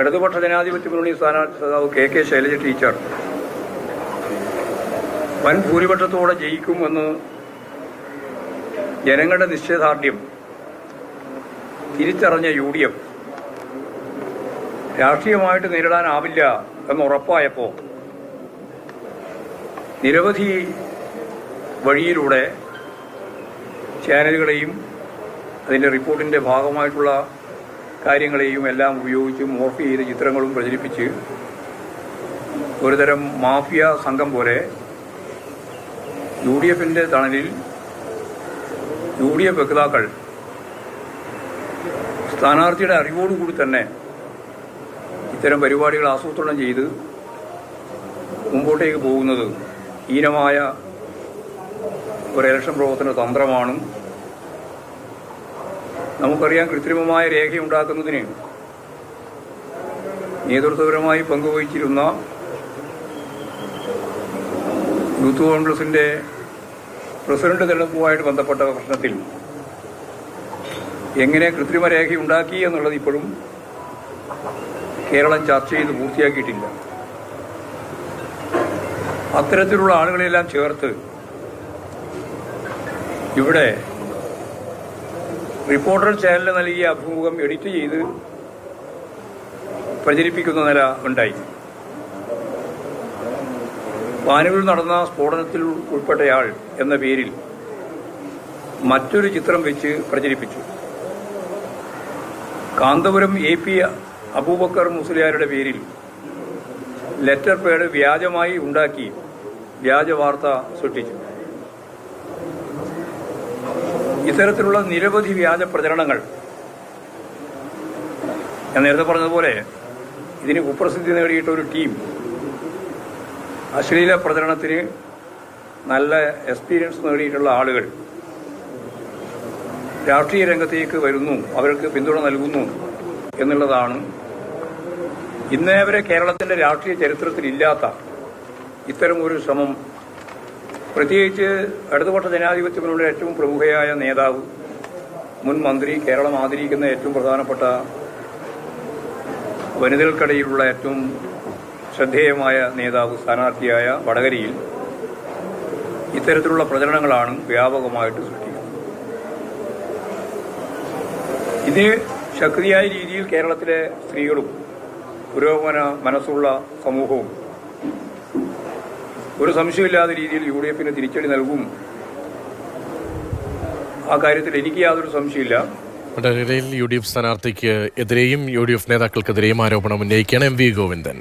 ഇടതുപക്ഷ ജനാധിപത്യ മുന്നണി സ്ഥാനാർത്ഥി സഖാവ് കെ ശൈലജ ടീച്ചർ വൻ ഭൂരിപക്ഷത്തോടെ ജയിക്കുമെന്ന് ജനങ്ങളുടെ നിശ്ചയദാർഢ്യം തിരിച്ചറിഞ്ഞ UDF രാഷ്ട്രീയമായിട്ട് നേരിടാനാവില്ല എന്നുറപ്പായപ്പോൾ നിരവധി വഴിയിലൂടെ ചാനലുകളെയും അതിൻ്റെ റിപ്പോർട്ടിൻ്റെ ഭാഗമായിട്ടുള്ള കാര്യങ്ങളെയും എല്ലാം ഉപയോഗിച്ച് മോർഫ് ചെയ്ത ചിത്രങ്ങളും പ്രചരിപ്പിച്ച് ഒരുതരം മാഫിയ സംഘം പോലെ UDFന്റെ തണലിൽ UDF വക്താക്കൾ സ്ഥാനാർത്ഥിയുടെ അറിവോടുകൂടി തന്നെ ഇത്തരം പരിപാടികൾ ആസൂത്രണം ചെയ്ത് മുമ്പോട്ടേക്ക് പോകുന്നത് ഹീനമായ ഒരു ഇലക്ഷൻ പ്രവർത്തന തന്ത്രമാണ്. നമുക്കറിയാം, കൃത്രിമമായ രേഖയുണ്ടാക്കുന്നതിന് നേതൃത്വപരമായി പങ്കുവഹിച്ചിരുന്ന യൂത്ത് കോൺഗ്രസിന്റെ പ്രസിഡന്റ് തെരഞ്ഞെടുപ്പുമായിട്ട് ബന്ധപ്പെട്ട പ്രശ്നത്തിൽ എങ്ങനെ കൃത്രിമ രേഖയുണ്ടാക്കി എന്നുള്ളത് ഇപ്പോഴും കേരളം ചർച്ച ചെയ്ത് പൂർത്തിയാക്കിയിട്ടില്ല. അത്തരത്തിലുള്ള ആളുകളെല്ലാം ചേർത്ത് ഇവിടെ റിപ്പോർട്ടർ ചാനലിന് നൽകിയ അഭിമുഖം എഡിറ്റ് ചെയ്ത് പ്രചരിപ്പിക്കുന്ന നില ഉണ്ടായി. പാനൂരിൽ നടന്ന സ്ഫോടനത്തിൽ ഉൾപ്പെട്ടയാൾ എന്ന പേരിൽ മറ്റൊരു ചിത്രം വെച്ച് പ്രചരിപ്പിച്ചു. കാന്തപുരം AP അബൂബക്കർ മുസ്ലിയാരുടെ പേരിൽ ലെറ്റർ പേഡ് വ്യാജമായി ഉണ്ടാക്കി വ്യാജ വാർത്ത സൃഷ്ടിച്ചു. ഇത്തരത്തിലുള്ള നിരവധി വ്യാജ പ്രചരണങ്ങൾ, ഞാൻ നേരത്തെ പറഞ്ഞതുപോലെ ഇതിന് കുപ്രസിദ്ധി നേടിയിട്ട ഒരു ടീം, അശ്ലീല പ്രചരണത്തിന് നല്ല എക്സ്പീരിയൻസ് നേടിയിട്ടുള്ള ആളുകൾ രാഷ്ട്രീയ രംഗത്തേക്ക് വരുന്നു, അവർക്ക് പിന്തുണ നൽകുന്നു എന്നുള്ളതാണ് ഇന്നേ വരെ കേരളത്തിന്റെ രാഷ്ട്രീയ ചരിത്രത്തിലില്ലാത്ത ഇത്തരം ഒരു ശ്രമം. പ്രത്യേകിച്ച് ഇടതുപക്ഷ ജനാധിപത്യ മുന്നണിയുടെ ഏറ്റവും പ്രമുഖയായ നേതാവ്, മുൻ മന്ത്രി, കേരളം ആദരിക്കുന്ന ഏറ്റവും പ്രധാനപ്പെട്ട വനിതകൾക്കിടയിലുള്ള ഏറ്റവും ശ്രദ്ധേയമായ നേതാവ് സ്ഥാനാർത്ഥിയായ വടകരയിൽ ഇത്തരത്തിലുള്ള പ്രചരണങ്ങളാണ് വ്യാപകമായിട്ട് സൃഷ്ടിക്കുന്നത്. ഇത് ശക്തിയായ രീതിയിൽ കേരളത്തിലെ സ്ത്രീകളും പുരോഗമന മനസ്സുള്ള സമൂഹവും ഒരു സംശയമില്ലാത്ത രീതിയിൽ UDFന് തിരിച്ചടി നൽകും. ആ കാര്യത്തിൽ എനിക്ക് യാതൊരു സംശയമില്ല. വടകരയിൽ UDF സ്ഥാനാർത്ഥിക്ക് എതിരെയും UDF നേതാക്കൾക്കെതിരെയും ആരോപണം ഉന്നയിക്കുകയാണ് MV ഗോവിന്ദൻ.